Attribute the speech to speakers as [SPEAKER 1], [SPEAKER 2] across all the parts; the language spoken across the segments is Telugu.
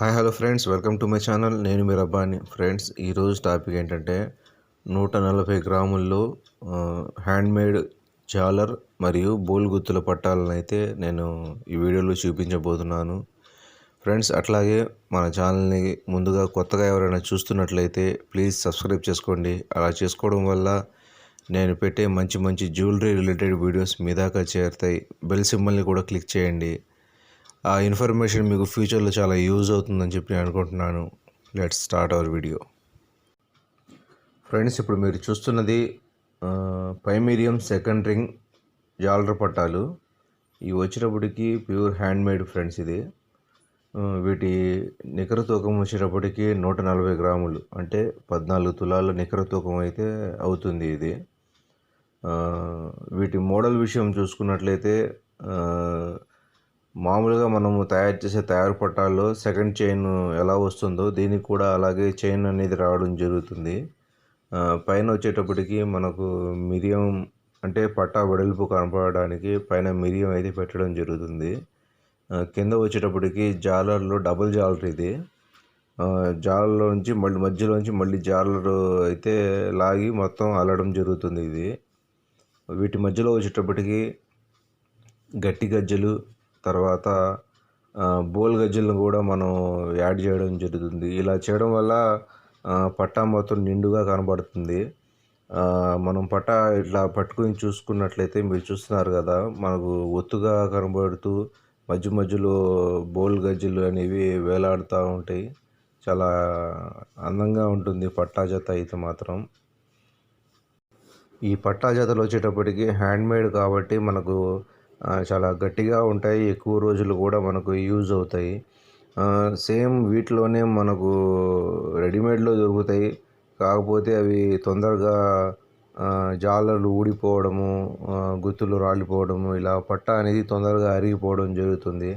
[SPEAKER 1] Hello friends, welcome to my channel. నేను మీ రబ్బాని. ఫ్రెండ్స్, ఈరోజు టాపిక్ ఏంటంటే 140 గ్రాముల్లో హ్యాండ్మేడ్ జాలర్ మరియు బోల్ గుత్తుల పట్టాలను అయితే నేను ఈ వీడియోలో చూపించబోతున్నాను. ఫ్రెండ్స్, అట్లాగే మన ఛానల్ని ముందుగా కొత్తగా ఎవరైనా చూస్తున్నట్లయితే ప్లీజ్ సబ్స్క్రైబ్ చేసుకోండి. అలా చేసుకోవడం వల్ల నేను పెట్టే మంచి మంచి జ్యువెలరీ రిలేటెడ్ వీడియోస్ మీ దాకా చేరుతాయి. బెల్ సింబల్ని కూడా క్లిక్ చేయండి. ఆ ఇన్ఫర్మేషన్ మీకు ఫ్యూచర్లో చాలా యూజ్ అవుతుందని చెప్పి నేను అనుకుంటున్నాను. Let's start our video. Friends, ఇప్పుడు మీరు చూస్తున్నది పైమీరియం సెకండ్ రింగ్ జాలర్ పట్టాలు. ఇవి వచ్చేటప్పటికి ప్యూర్ హ్యాండ్మేడ్ ఫ్రెండ్స్. ఇది వీటి నికర తూకం వచ్చేటప్పటికి 140 గ్రాములు, అంటే 14 తులాల నికర తూకం అయితే అవుతుంది ఇది. వీటి మోడల్ విషయం చూసుకున్నట్లయితే మామూలుగా మనము తయారు చేసే తయారు పట్టాల్లో సెకండ్ చైన్ ఎలా వస్తుందో దీనికి కూడా అలాగే చైన్ అనేది రావడం జరుగుతుంది. పైన వచ్చేటప్పటికి మనకు మిరియం, అంటే పట్టా వెడల్పు కనపడడానికి పైన మిరియం అయితే పెట్టడం జరుగుతుంది. కింద వచ్చేటప్పటికి జాలర్లో డబుల్ జాలర్ ఇది. జాలర్లోంచి మధ్యలోంచి మళ్ళీ జాలర్ అయితే లాగి మొత్తం అల్లడం జరుగుతుంది ఇది. వీటి మధ్యలో వచ్చేటప్పటికి గట్టి గజ్జలు, తర్వాత బోల్ గజ్జలను కూడా మనం యాడ్ చేయడం జరుగుతుంది. ఇలా చేయడం వల్ల పట్టా మొత్తం నిండుగా కనబడుతుంది. మనం పట్టా ఇట్లా పట్టుకుని చూసుకున్నట్లయితే మీరు చూస్తున్నారు కదా, మనకు ఒత్తుగా కనబడుతూ మధ్య మధ్యలో బోల్ గజ్జలు అనేవి వేలాడుతూ ఉంటాయి. చాలా అందంగా ఉంటుంది పట్టా జత అయితే మాత్రం. ఈ పట్టా జతలు వచ్చేటప్పటికి హ్యాండ్మేడ్ కాబట్టి మనకు చాలా గట్టిగా ఉంటాయి. ఎక్కువ రోజులు కూడా మనకు యూజ్ అవుతాయి. సేమ్ వీటిలోనే మనకు రెడీమేడ్లో దొరుకుతాయి. కాకపోతే అవి తొందరగా జాలర్లు ఊడిపోవడము, గుత్తులు రాలిపోవడము, ఇలా పట్టా అనేది తొందరగా అరిగిపోవడం జరుగుతుంది.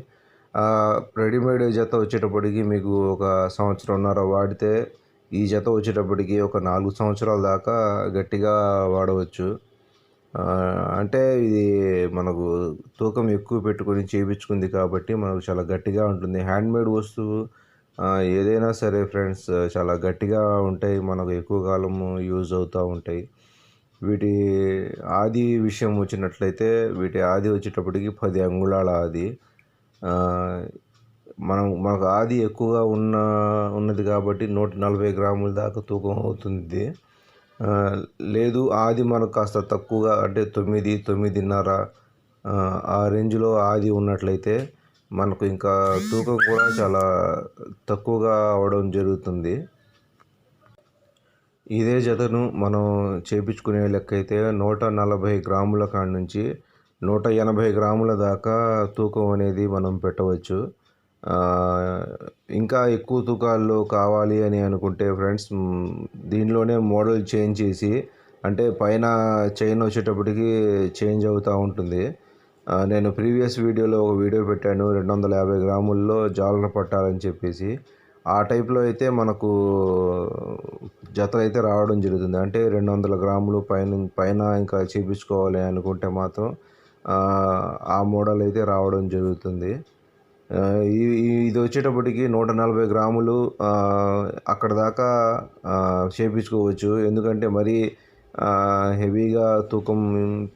[SPEAKER 1] రెడీమేడ్ జత వచ్చేటప్పటికి మీకు ఒక సంవత్సరంన్నర వాడితే, ఈ జత వచ్చేటప్పటికి ఒక 4 సంవత్సరాల దాకా గట్టిగా వాడవచ్చు. అంటే ఇది మనకు తూకం ఎక్కువ పెట్టుకొని చేయించుకుంది కాబట్టి మనకు చాలా గట్టిగా ఉంటుంది. హ్యాండ్మేడ్ వస్తువు ఏదైనా సరే ఫ్రెండ్స్ చాలా గట్టిగా ఉంటాయి, మనకు ఎక్కువ కాలము యూజ్ అవుతూ ఉంటాయి. వీటి ఆది విషయం వచ్చినట్లయితే వీటి ఆది వచ్చేటప్పటికి 10 అంగుళాల ఆది. మనకు ఆది ఎక్కువగా ఉన్నది కాబట్టి 140 గ్రాముల దాకా తూకం అవుతుంది. లేదు ఆది మనకు కాస్త తక్కువగా, అంటే 9, 9.5 ఆ రేంజ్లో ఆది ఉన్నట్లయితే మనకు ఇంకా తూకం కూడా చాలా తక్కువగా అవడం జరుగుతుంది. ఇదే జతను మనం చేపించుకునే లెక్క అయితే 140 గ్రాముల కాడ నుంచి 180 గ్రాముల దాకా తూకం అనేది మనం పెట్టవచ్చు. ఇంకా ఎక్కువ తూకాల్లో కావాలి అని అనుకుంటే ఫ్రెండ్స్, దీనిలోనే మోడల్ చేంజ్ చేసి, అంటే పైన చైన్ వచ్చేటప్పటికి చేంజ్ అవుతూ ఉంటుంది. నేను ప్రీవియస్ వీడియోలో ఒక వీడియో పెట్టాను 250 గ్రాముల్లో జాలర్ పట్టాలని చెప్పేసి. ఆ టైప్లో అయితే మనకు జతలు అయితే రావడం జరుగుతుంది. అంటే 200 గ్రాములు పైన ఇంకా చేయించుకోవాలి అనుకుంటే మాత్రం ఆ మోడల్ అయితే రావడం జరుగుతుంది. ఇది వచ్చేటప్పటికి 140 గ్రాములు అక్కడ దాకా చేయించుకోవచ్చు. ఎందుకంటే మరీ హెవీగా తూకం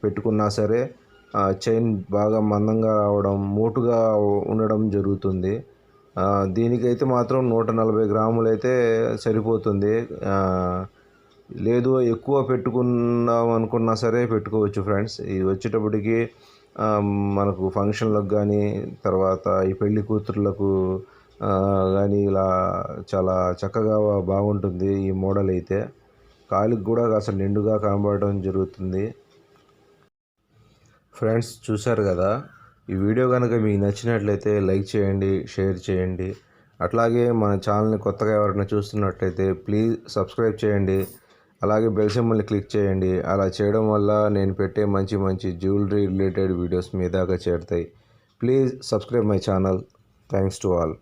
[SPEAKER 1] పెట్టుకున్నా సరే చైన్ బాగా మందంగా రావడం, మోటుగా ఉండడం జరుగుతుంది. దీనికైతే మాత్రం 140 గ్రాములు అయితే సరిపోతుంది. లేదు ఎక్కువ పెట్టుకుందాం అనుకున్నా సరే పెట్టుకోవచ్చు ఫ్రెండ్స్. ఇది వచ్చేటప్పటికి మనకు ఫంక్షన్లకు కానీ, తర్వాత ఈ పెళ్లి కూతుర్లకు కానీ ఇలా చాలా చక్కగా బాగుంటుంది ఈ మోడల్ అయితే. కాలికి కూడా కాస్త నిండుగా కనబడటం జరుగుతుంది. ఫ్రెండ్స్, చూశారు కదా, ఈ వీడియో కనుక మీకు నచ్చినట్లయితే లైక్ చేయండి, షేర్ చేయండి. అట్లాగే మన ఛానల్ని కొత్తగా ఎవరైనా చూస్తున్నట్లయితే ప్లీజ్ సబ్స్క్రైబ్ చేయండి. అలాగే బెల్ సింబల్ని క్లిక్ చేయండి. అలా చేయడం వల్ల నేను పెట్టే మంచి మంచి జ్యువెలరీ రిలేటెడ్ వీడియోస్ మీ దాకా చేరుతాయి. Please subscribe my channel. Thanks to all.